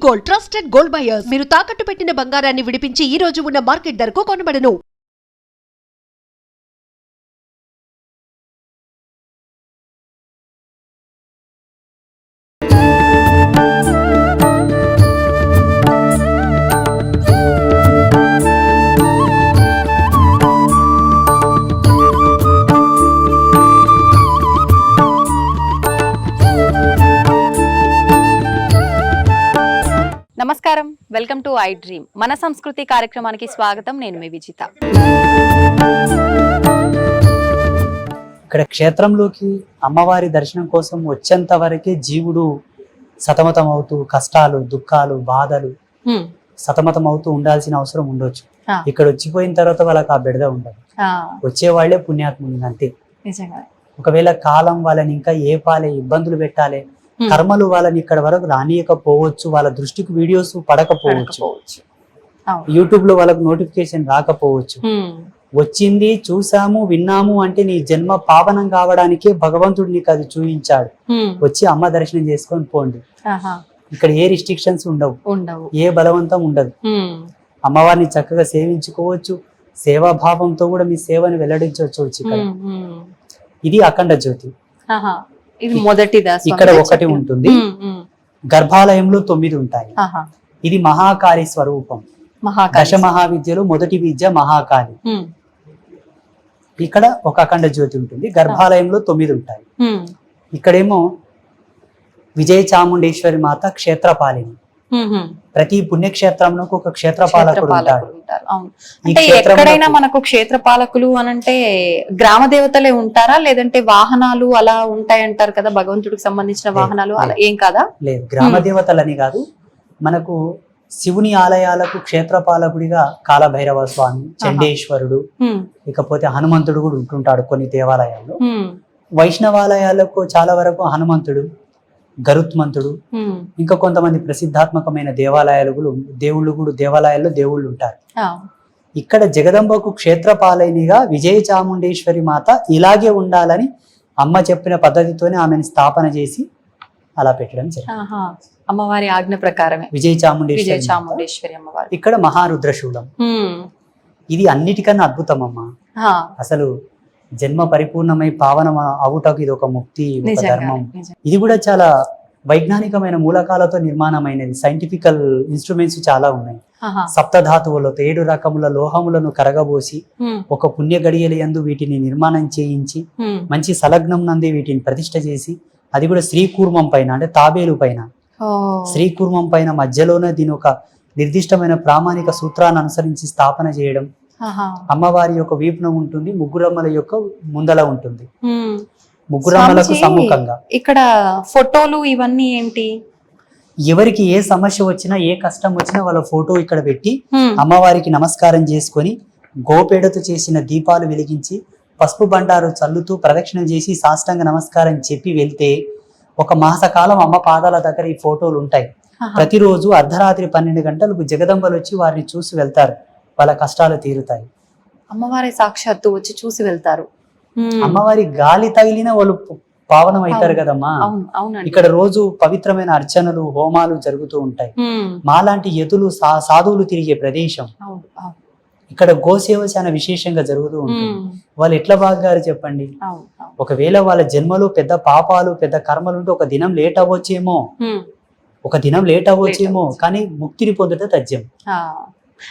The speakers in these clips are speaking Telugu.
Gold, trusted gold buyers. మీరు తాకట్టు పెట్టిన బంగారాన్ని విడిపించి ఈ రోజు ఉన్న మార్కెట్ ధరకు కొనబడను. నమస్కారం, వెల్కమ్ టు ఐ డ్రీమ్. మన సంస్కృతి కార్యక్రమానికి స్వాగతం. నేను మీ విజిత. ఇక్కడ క్షేత్రంలోకి అమ్మవారి దర్శనం కోసం వచ్చేంత వరకే జీవుడు సతమతం అవుతూ కష్టాలు, దుఃఖాలు, బాధలు సతమతం అవుతూ ఉండాల్సిన అవసరం ఉండొచ్చు. ఇక్కడ వచ్చిపోయిన తర్వాత వాళ్ళకి ఆ బెడద ఉండదు. వచ్చే వాళ్లే పుణ్యాత్ములు అంతే. ఒకవేళ కాలం వాళ్ళని ఇంకా ఏపాలే, ఇబ్బందులు పెట్టాలి, కర్మలు వాళ్ళని ఇక్కడ వరకు రానియకపోవచ్చు, వాళ్ళ దృష్టికి వీడియోస్ పడకపోవచ్చు, యూట్యూబ్ లో వాళ్ళకు నోటిఫికేషన్ రాకపోవచ్చు. వచ్చింది, చూసాము, విన్నాము అంటే నీ జన్మ పావనం కావడానికే భగవంతుడు నీకు అది చూపించాడు. వచ్చి అమ్మ దర్శనం చేసుకొని పోండి. ఇక్కడ ఏ రిస్ట్రిక్షన్స్ ఉండవు, ఏ బలవంతం ఉండదు. అమ్మవారిని చక్కగా సేవించుకోవచ్చు, సేవాభావంతో కూడా మీ సేవని వెల్లడించవచ్చు. ఇక్కడ ఇది అఖండ జ్యోతి. ఇది మొదటిదా? ఇక్కడ ఒకటి ఉంటుంది, గర్భాలయంలో 9 ఉంటాయి. ఇది మహాకాళి స్వరూపం. దశ మహావిద్యలో మొదటి విద్య మహాకాళి. ఇక్కడ ఒక అఖండ జ్యోతి ఉంటుంది, గర్భాలయంలో 9 ఉంటాయి. ఇక్కడేమో విజయ చాముండేశ్వరి మాత క్షేత్రపాలిని. ప్రతి పుణ్యక్షేత్రంలో ఒక క్షేత్రపాలకుడు ఉంటాడు. అంటే ఎక్కడైనా మనకు క్షేత్రపాలకులు అనంటే గ్రామ దేవతలే ఉంటారా, లేదంటే వాహనాలు అలా ఉంటాయంటారు కదా, భగవంతుడికి సంబంధించిన వాహనాలు అలా ఏం కాదా? లేదు, గ్రామ దేవతలని కాదు. మనకు శివుని ఆలయాలకు క్షేత్రపాలకుడిగా కాలభైరవ స్వామి, చండేశ్వరుడు, ఇకపోతే హనుమంతుడు కూడా ఉంటుంటాడు కొన్ని దేవాలయాల్లో. వైష్ణవాలయాలకు చాలా వరకు హనుమంతుడు, గరుత్మంతుడు, ఇంకా కొంతమంది ప్రసిద్ధాత్మకమైన దేవాలయాల్లో దేవుళ్ళు ఉంటారు. ఇక్కడ జగదంబకు క్షేత్రపాలైనిగా విజయ చాముండేశ్వరి మాత ఇలాగే ఉండాలని అమ్మ చెప్పిన పద్ధతితోనే ఆమెను స్థాపన చేసి అలా పెట్టడం జరిగింది. అమ్మవారి ఆజ్ఞ ప్రకారమే విజయ చాముండేశ్వరి అమ్మవారి. ఇక్కడ మహారుద్రశూలం. ఇది అన్నిటికన్నా అద్భుతం అమ్మ. అసలు జన్మ పరిపూర్ణమై పావనం అవుటకు ఇది ఒక ముక్తి, ఒక ధర్మం. ఇది కూడా చాలా వైజ్ఞానికమైన మూలకాలతో నిర్మాణమైనది. సైంటిఫికల్ ఇన్స్ట్రుమెంట్స్ చాలా ఉన్నాయి. సప్తధాతువులతో 7 రకముల లోహములను కరగబోసి ఒక పుణ్య గడియలందు వీటిని నిర్మాణం చేయించి మంచి సలగ్నం నందే వీటిని ప్రతిష్ఠ చేసి, అది కూడా శ్రీకూర్మం పైన, అంటే తాబేలు పైన, శ్రీకూర్మం పైన మధ్యలోనే దీని ఒక నిర్దిష్టమైన ప్రామాణిక సూత్రాన్ని అనుసరించి స్థాపన చేయడం. అమ్మవారి యొక్క వీపున ఉంటుంది, ముగ్గురమ్మల యొక్క ముందల ఉంటుంది. ముగ్గురమ్మలకు సమ్ముఖంగా ఇక్కడ ఫోటోలు ఇవన్నీ ఏంటి? ఎవరికి ఏ సమస్య వచ్చినా, ఏ కష్టం వచ్చినా వాళ్ళ ఫోటో ఇక్కడ పెట్టి అమ్మవారికి నమస్కారం చేసుకొని గోపేడతో చేసిన దీపాలు వెలిగించి పసుపు బండారు చల్లుతూ ప్రదక్షిణ చేసి సాష్టాంగ నమస్కారం చెప్పి వెళ్తే ఒక మాసకాలం అమ్మ పాదాల దగ్గర ఈ ఫోటోలు ఉంటాయి. ప్రతిరోజు అర్ధరాత్రి 12 గంటలకు జగదంబలు వచ్చి వారిని చూసి వెళ్తారు. వాళ్ళ కష్టాలు తీరుతాయి. అమ్మవారి సాక్షాత్తు వచ్చి చూసి వెళ్తారు. అమ్మవారి గాలి తగిలిన వాళ్ళు పావనం అవుతారు కదమ్మా. ఇక్కడ రోజు పవిత్రమైన అర్చనలు, హోమాలు జరుగుతూ ఉంటాయి. మాలాంటి యతులు, సాధువులు తిరిగే ప్రదేశం. ఇక్కడ గోసేవ చాలా విశేషంగా జరుగుతూ ఉంటుంది. వాళ్ళు ఎట్లా బాగారు చెప్పండి. ఒకవేళ వాళ్ళ జన్మలో పెద్ద పాపాలు, పెద్ద కర్మలు ఉంటే ఒక దినం లేట్ అవ్వచ్చేమో, కానీ ముక్తిని పొందట తథ్యం.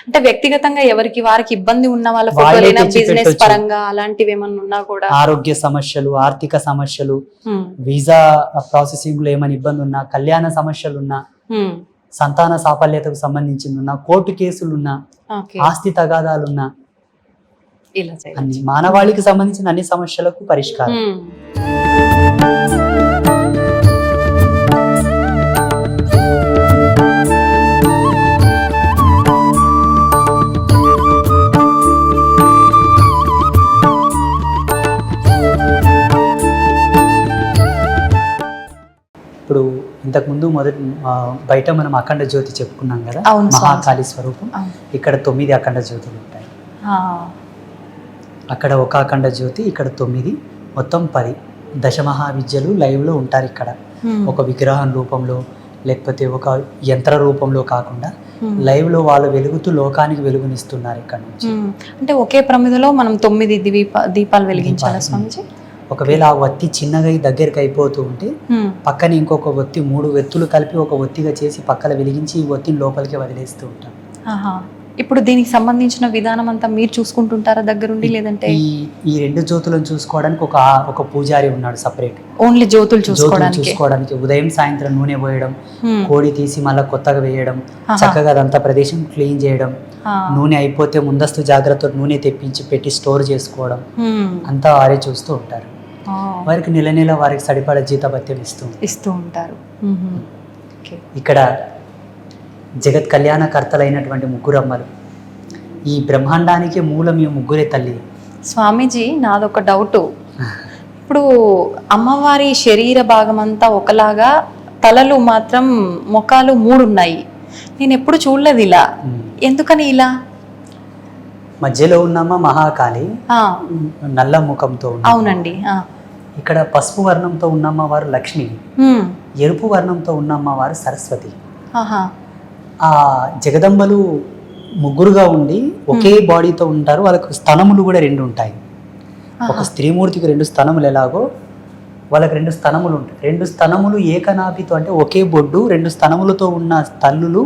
అంటే వ్యక్తిగతంగా ఎవరికి వారికి ఇబ్బంది ఉన్న వాళ్ళ ఫోటోలైనా, బిజినెస్ పరంగా అలాంటివి ఏమన్నా ఉన్నా కూడా, ఆరోగ్య సమస్యలు, ఆర్థిక సమస్యలు, వీసా ప్రాసెసింగ్ లో ఏమైనా ఇబ్బంది ఉన్నా, కళ్యాణ సమస్యలు ఉన్నా, సంతాన సాఫల్యతకు సంబంధించింది ఉన్నా, కోర్టు కేసులున్నా, ఆస్తి తగాదాలున్నా, అన్ని మానవాళికి సంబంధించిన అన్ని సమస్యలకు పరిష్కారం. ఇప్పుడు ఇంతకుముందు బయట మనం అఖండ జ్యోతి చెప్పుకున్నాం కదా, మహాకాళి స్వరూపం. ఇక్కడ 9 అఖండ జ్యోతులు ఉంటాయి. అక్కడ ఒక అఖండ జ్యోతి, ఇక్కడ 9, మొత్తం 10 దశమహావిద్యలు లైవ్ లో ఉంటారు. ఇక్కడ ఒక విగ్రహం రూపంలో లేకపోతే ఒక యంత్ర రూపంలో కాకుండా లైవ్ లో వాళ్ళు వెలుగుతూ లోకానికి వెలుగునిస్తున్నారు ఇక్కడ నుంచి. అంటే ఒకే ప్రమిదలో మనం 9 దీపాలు వెలిగించాలి స్వామిజీ. ఒకవేళ ఆ ఒత్తి చిన్నగా దగ్గరికి అయిపోతూ ఉంటే పక్కన ఇంకొక ఒత్తి 3 వెత్తులు కలిపి ఒక ఒత్తిగా చేసి పక్కన వెలిగించి ఈ ఒత్తిని లోపలికి వదిలేస్తూ ఉంటాం. ఇప్పుడు దీనికి సంబంధించిన విధానం అంతా మీరు చూసుకుంటుంటారా దగ్గరుండి, లేదంటే ఈ 2 జ్యోతులను చూసుకోవడానికి ఒక పూజారి ఉన్నాడు సపరేట్. ఓన్లీ జ్యోతులు చూసుకోవడానికి ఉదయం సాయంత్రం నూనె పోయడం, కోడి తీసి మళ్ళీ కొత్తగా వేయడం, చక్కగా అదంతా ప్రదేశం క్లీన్ చేయడం, నూనె అయిపోతే ముందస్తు జాగ్రత్త నూనె తెప్పించి పెట్టి స్టోర్ చేసుకోవడం అంతా వారే చూస్తూ ఉంటారు. వారికి నెల నెల వారికి సరిపడ జీతభత్యం ఇస్తూ ఉంటారు. ఇక్కడ జగత్ కళ్యాణకర్తలైనటువంటి 3 అమ్మలు, ఈ బ్రహ్మాండానికి మూలం ఈ 3 తల్లి. స్వామీజీ, నాదొక డౌట్. ఇప్పుడు అమ్మవారి శరీర భాగం అంతా ఒకలాగా, తలలు మాత్రం ముఖాలు 3 ఉన్నాయి. నేను ఎప్పుడు చూడలేదు ఇలా. ఎందుకని ఇలా? మధ్యలో ఉన్నమ్మ మహాకాళి, నల్ల ముఖంతో. అవునండి. ఇక్కడ పసుపు వర్ణంతో ఉన్నమ్మ వారు లక్ష్మి, ఎరుపు వర్ణంతో ఉన్నమ్మ వారు సరస్వతి. ఆ జగదంబలు 3గా ఉండి ఒకే బాడీతో ఉంటారు. వాళ్ళకు స్తనములు కూడా 2 ఉంటాయి. ఒక స్త్రీమూర్తికి 2 స్తనములు ఎలాగో వాళ్ళకి 2 స్తనములు ఉంటాయి. 2 స్తనములు ఏకనాభితో, అంటే ఒకే బొడ్డు 2 స్తనములతో ఉన్న తల్లులు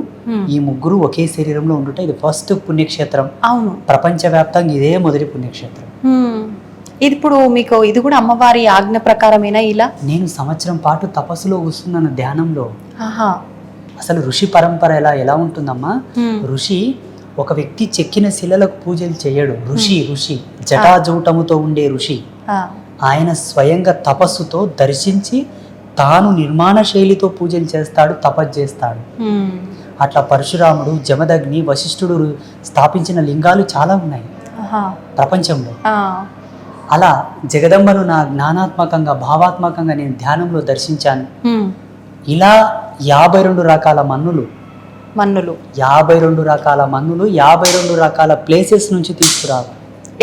ఈ 3 ఒకే శరీరంలో ఉండుంటాయి. ఇది ఫస్ట్ పుణ్యక్షేత్రం. అవును, ప్రపంచవ్యాప్తంగా ఇదే మొదటి పుణ్యక్షేత్రం. ఇది ఇప్పుడు మీకు ఇది కూడా అమ్మవారి ఆజ్ఞ ప్రకారమేనా? ఇలా నేను సంవత్సరం పాటు తపస్సులో కూర్చున్నాను ధ్యానంలో. అసలు ఋషి పరంపర ఎలా ఉంటుందమ్మా? ఋషి ఒక వ్యక్తి చెక్కిన శిలలకు పూజలు చేయడు. ఋషి జటాజూటముతో ఉండే ఋషి. ఆయన స్వయంగా తపస్సుతో దర్శించి తాను నిర్మాణ శైలితో పూజలు చేస్తాడు, తపస్సు చేస్తాడు. అట్లా పరశురాముడు, జమదగ్ని, వశిష్ఠుడు స్థాపించిన లింగాలు చాలా ఉన్నాయి ప్రపంచంలో. అలా జగదంబను నా జ్ఞానాత్మకంగా, భావాత్మకంగా నేను ధ్యానంలో దర్శించాను. ఇలా 52 రకాల మన్నులు 52 రకాల మన్నులు 52 రకాల ప్లేసెస్ నుంచి తీసుకురావాలి.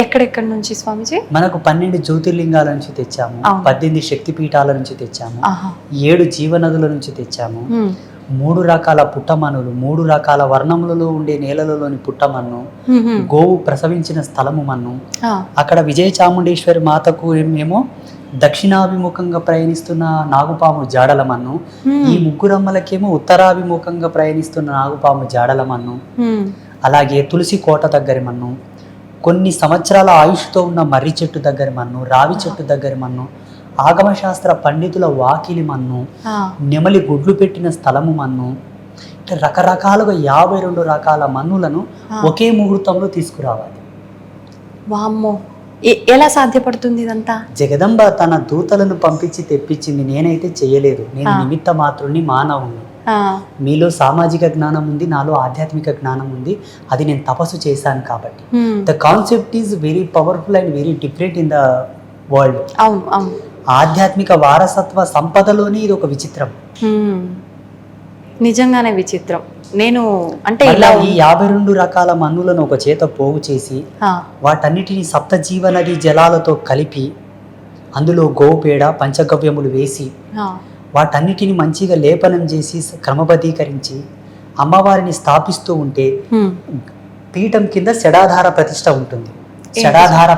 ఎక్కడెక్కడి నుంచి స్వామిజీ? మనకు 12 జ్యోతిర్లింగాల నుంచి తెచ్చాము, 18 శక్తిపీఠాల నుంచి తెచ్చాము, 7 జీవనదుల నుంచి తెచ్చాము, 3 రకాల పుట్టమన్నులు, 3 రకాల వర్ణములలో ఉండే నేలలలోని పుట్టమన్ను, గోవు ప్రసవించిన స్థలము మన్ను. అక్కడ విజయ చాముండేశ్వరి మాతకు ఏమో దక్షిణాభిముఖంగా ప్రయాణిస్తున్న నాగుపాము జాడల మన్ను, ఈ 3 అమ్మలకేమో ఉత్తరాభిముఖంగా ప్రయాణిస్తున్న నాగుపాము జాడల మన్ను. అలాగే తులసి కోట దగ్గర మన్ను, కొన్ని సంవత్సరాల ఆయుష్తో ఉన్న మర్రి చెట్టు దగ్గర మన్ను, రావి చెట్టు దగ్గర మన్ను, ఆగమశాస్త్ర పండితుల వాకిలి మన్ను, నెమలి గుడ్లు పెట్టిన స్థలము మన్ను. రకరకాలుగా 52 రకాల మన్నులను ఒకే ముహూర్తంలో తీసుకురావాలి. వామ్మో, ఎలా సాధ్యపడుతుంది ఇదంతా? జగదంబ తన దూతలను పంపించి తెప్పించింది. నేనైతే చేయలేదు. నేను నిమిత్త మాత్రుని, మానవుని. మీలో సామాజిక జ్ఞానం ఉంది, నాలో ఆధ్యాత్మిక జ్ఞానం ఉంది. అది నేను తపస్సు చేశాను కాబట్టి. The concept is very powerful and very different in the world. ఆధ్యాత్మిక వారసత్వ సంపదలోనే ఇది ఒక విచిత్రం. నిజంగానే విచిత్రం. నేను అంటే ఇలా ఈ 52 రకాల మన్నులను ఒక చేత పోగు చేసి వాటన్నిటిని సప్త జీవనది జలాలతో కలిపి అందులో గోపేడ పంచగవ్యములు వేసి వాటన్నిటిని మంచిగా లేపనం చేసి క్రమబద్ధీకరించి అమ్మవారిని స్థాపిస్తూ ఉంటే పీఠం కింద షడాధార ప్రతిష్ఠ ఉంటుంది. షడాధార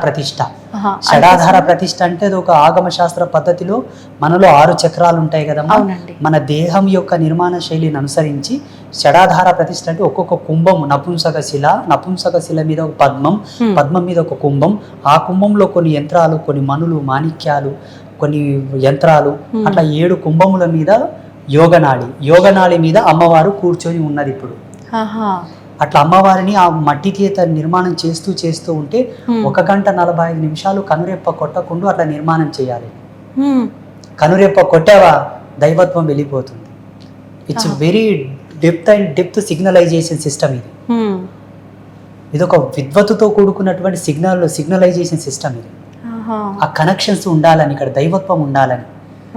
ప్రతిష్ఠ అంటే అది ఒక ఆగమ శాస్త్ర పద్ధతిలో మనలో 6 చక్రాలు ఉంటాయి కదమ్మా. మన దేహం యొక్క నిర్మాణ శైలిని అనుసరించి షడాధార ప్రతిష్ఠ అంటే ఒక్కొక్క కుంభం, నపుంసక శిల మీద ఒక పద్మం మీద ఒక కుంభం, ఆ కుంభంలో కొన్ని యంత్రాలు, కొన్ని మణులు, మాణిక్యాలు, కొన్ని యంత్రాలు, అట్లా 7 కుంభముల మీద యోగనాళి మీద అమ్మవారు కూర్చొని ఉన్నది. ఇప్పుడు అట్లా అమ్మవారిని ఆ మట్టి చేత నిర్మాణం చేస్తూ ఉంటే 1 గంట 45 నిమిషాలు కనురెప్ప కొట్టకుండా అట్లా నిర్మాణం చేయాలి. కనురెప్ప కొట్టావా దైవత్వం వెళ్ళిపోతుంది. It's very depth signalisation system ఇది. ఇది ఒక విద్వత్తుతో కూడుకున్నటువంటి సిగ్నలైజేషన్ సిస్టమ్ ఇది. ఆ కనెక్షన్స్ ఉండాలని, ఇక్కడ దైవత్వం ఉండాలని.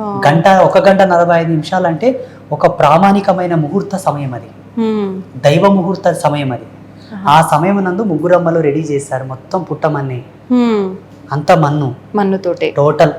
1 గంట 45 నిమిషాలు అంటే ఒక ప్రామాణికమైన ముహూర్త సమయం, అది దైవ ముహూర్త సమయం. అది ఆ సమయం నందు 3 అమ్మలు రెడీ చేశారు. మొత్తం పుట్టమన్ని అంత మన్నుతోటే టోటల్.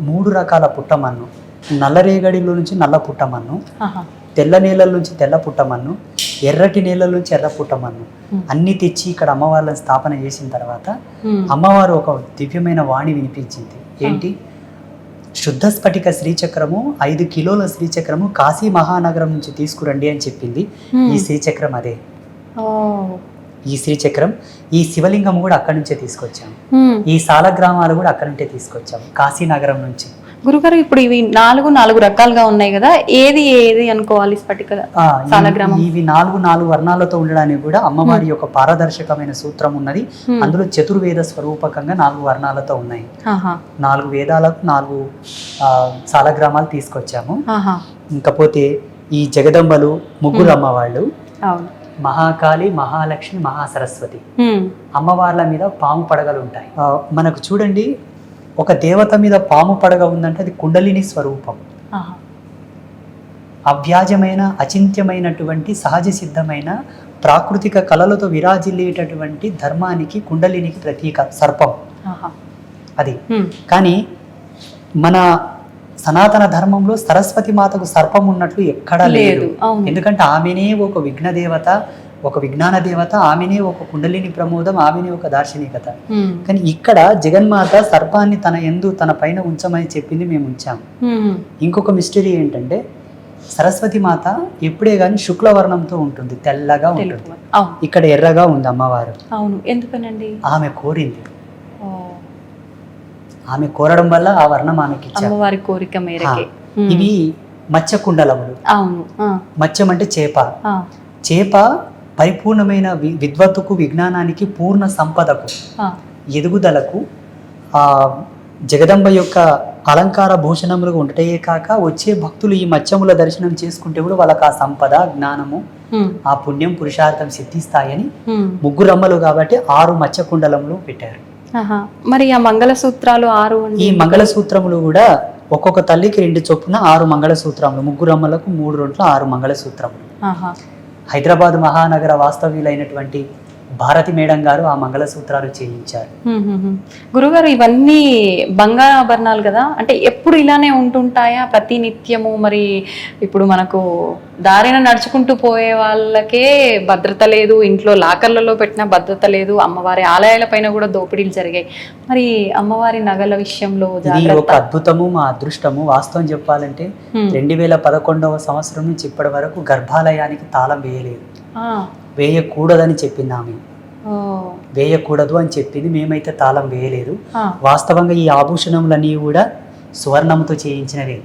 3 రకాల పుట్టమన్ను, నల్లరేగడిలో నుంచి నల్ల పుట్టమన్ను, ఆహా. తెల్ల నేలల నుంచి తెల్ల పుట్టమన్ను, ఎర్రటి నేలల నుంచి ఎర్ర పుట్టమన్ను అన్ని తెచ్చి ఇక్కడ అమ్మవార్లను స్థాపన చేసిన తర్వాత అమ్మవారు ఒక దివ్యమైన వాణి వినిపించింది. ఏంటి? శుద్ధ స్ఫటిక శ్రీచక్రము 5 కిలోల శ్రీచక్రము కాశీ మహానగరం నుంచి తీసుకురండి అని చెప్పింది. ఈ శ్రీచక్రం అదే. ఓ. ఈ శ్రీచక్రం, ఈ శివలింగం కూడా అక్కడి నుంచే తీసుకొచ్చాము. హ్మ్. ఈ సాలగ్రామాలు కూడా అక్కడి నుంచే తీసుకొచ్చాము, కాశీ నగరం నుంచి. గురుగారు, ఇప్పుడు ఇవి 4 రకాలుగా ఉన్నాయి కదా, ఏది అనుకోవాలి? స్ఫటిక సాలగ్రామం. ఇవి 4 వర్ణాలతో ఉండడానికి కూడా అమ్మవారి యొక్క పారదర్శకమైన సూత్రం ఉన్నది. అందులో చతుర్వేద స్వరూపకంగా 4 వర్ణాలతో ఉన్నాయి. 4 వేదాలకు 4 సాలగ్రామాలు తీసుకొచ్చాము. ఇంకపోతే ఈ జగదంబలు ముగ్గురు అమ్మవాళ్ళు, మహాకాళి, మహాలక్ష్మి, మహాసరస్వతి అమ్మవార్ల మీద పాము పడగలు ఉంటాయి. మనకు చూడండి, ఒక దేవత మీద పాము పడగ ఉందంటే అది కుండలిని స్వరూపం. అవ్యాజమైన, అచింత్యమైనటువంటి, సహజ సిద్ధమైన, ప్రాకృతిక కళలతో విరాజిల్లేటటువంటి ధర్మానికి, కుండలినికి ప్రతీక సర్పం అది. కానీ మన సనాతన ధర్మంలో సరస్వతి మాతకు సర్పం ఉన్నట్లు ఎక్కడా లేదు. ఎందుకంటే ఆమెనే ఒక విఘ్నదేవత, ఒక విజ్ఞాన దేవత, ఆమెనే ఒక కుండలిని ప్రమోదం, ఆమెనే ఒక దార్శనికత. కానీ ఇక్కడ జగన్మాత సర్పాన్ని తన పైన ఉంచమని చెప్పింది, మేము ఉంచాము. ఇంకొక మిస్టరీ ఏంటంటే సరస్వతి మాత ఎప్పుడే గాని శుక్లవర్ణంతో ఉంటుంది, తెల్లగా ఉంటుంది. ఇక్కడ ఎర్రగా ఉంది అమ్మవారు. ఎందుకనండి? ఆమె కోరింది. ఆమె కోరడం వల్ల ఆ వర్ణం ఆమెకి ఇచ్చారు. అమ్మవారి కోరిక మేరకే. ఇవి మత్స్య కుండలములు. మత్స్యం అంటే చేప. చేప పరిపూర్ణమైన విద్వత్తుకు, విజ్ఞానానికి, పూర్ణ సంపదకు, ఎదుగుదలకు జగదంబ యొక్క అలంకార భూషణములుగా ఉండటే కాక వచ్చే భక్తులు ఈ మత్స్యముల దర్శనం చేసుకుంటే కూడా వాళ్ళకి ఆ సంపద, జ్ఞానము, ఆ పుణ్యం, పురుషార్థం సిద్ధిస్తాయని ముగ్గురమ్మలు కాబట్టి 6 మత్స్య కుండలములు పెట్టారు. మరి ఆ మంగళసూత్రాలు 6. ఈ మంగళసూత్రములు కూడా ఒక్కొక్క తల్లికి 2 చొప్పున 6 మంగళసూత్రములు, ముగ్గురమ్మలకు 3 రొంట్ల 6 మంగళసూత్రములు. హైదరాబాద్ మహానగర వాస్తవ్యులైనటువంటి భారతి మేడం గారు ఆ మంగళసూత్రాలు చేయించారు. గురుగారు, ఇవన్నీ బంగారు ఆభరణాలు కదా, అంటే ఎప్పుడు ఇలానే ఉంటుంటాయా ప్రతి నిత్యము? మరి ఇప్పుడు మనకు దారిన నడుచుకుంటూ పోయే వాళ్ళకే భద్రత లేదు, ఇంట్లో లాకర్లలో పెట్టిన భద్రత లేదు, అమ్మవారి ఆలయాల పైన కూడా దోపిడీలు జరిగాయి. మరి అమ్మవారి నగల విషయంలో ఒక అద్భుతము, మా అదృష్టము. వాస్తవం చెప్పాలంటే 2011వ సంవత్సరం నుంచి ఇప్పటి వరకు గర్భాలయానికి తాళం వేయలేదు, వేయకూడదని చెప్పింది ఆమె. వేయకూడదు అని చెప్పింది, మేమైతే తాళం వేయలేదు. వాస్తవంగా ఈ ఆభూషణములన్నీ కూడా సువర్ణముతో చేయించినవే.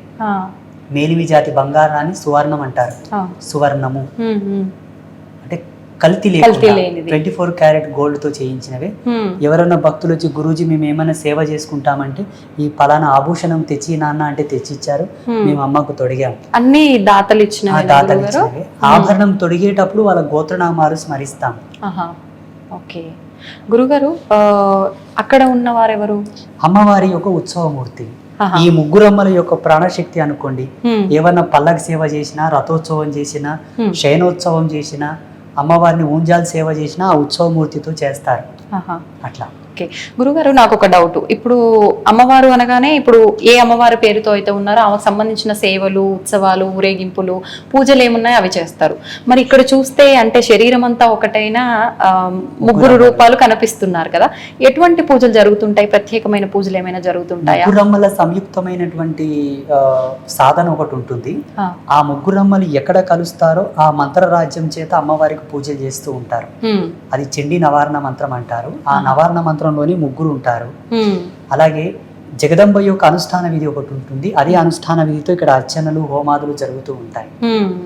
మేలిమి జాతి బంగారాన్ని సువర్ణం అంటారు. సువర్ణము అంటే కల్తీ లేకుండా 24 క్యారెట్ గోల్డ్ తో చేయించినవే. ఎవరైనా భక్తులు వచ్చి, గురూజీ మేము ఏమైనా సేవ చేసుకుంటామంటే ఈ పలానా ఆభూషణం తెచ్చి నాన్న అంటే తెచ్చిచ్చారు, మేము అమ్మకు తొడిగాం. అన్ని దాతలు ఇచ్చినవే. ఆభరణం తొడిగేటప్పుడు వాళ్ళ గోత్రనామాలు స్మరిస్తాం. ఓకే గురుగారు, అక్కడ ఉన్న వారెవరు? అమ్మవారి యొక్క ఉత్సవమూర్తి. ఈ ముగ్గురమ్మల యొక్క ప్రాణశక్తి అనుకోండి. ఏమన్నా పల్లకి సేవ చేసినా, రథోత్సవం చేసినా, శయనోత్సవం చేసినా, అమ్మవారిని ఊంజాల్ సేవ చేసినా ఆ ఉత్సవమూర్తితో చేస్తారు. అట్లా. ఓకే గురుగారు, నాకు ఒక డౌట్. ఇప్పుడు అమ్మవారు అనగానే ఇప్పుడు ఏ అమ్మవారి పేరుతో అయితే ఉన్నారో ఆమెకు సంబంధించిన సేవలు, ఉత్సవాలు, ఊరేగింపులు, పూజలు ఏమున్నాయో అవి చేస్తారు. మరి ఇక్కడ చూస్తే అంటే శరీరం అంతా ఒకటైనా ముగ్గురు రూపాలు కనిపిస్తున్నారు కదా, ఎటువంటి పూజలు జరుగుతుంటాయి? ప్రత్యేకమైన పూజలు ఏమైనా జరుగుతుంటాయా? ముగ్గురమ్మల సంయుక్తమైనటువంటి సాధన ఒకటి ఉంటుంది. ఆ ముగ్గురమ్మలు ఎక్కడ కలుస్తారో ఆ మంత్ర రాజ్యం చేత అమ్మవారికి పూజలు చేస్తూ ఉంటారు. అది చండీ నవారణ మంత్రం అంటారు. ఆ నవారణ మంత్రంలోని ముగ్గురు ఉంటారు. అలాగే జగదంబ యొక్క అనుష్ఠాన విధి ఒకటి ఉంటుంది. అదే అనుష్ఠాన విధితో ఇక్కడ అర్చనలు, హోమాదులు జరుగుతూ ఉంటాయి.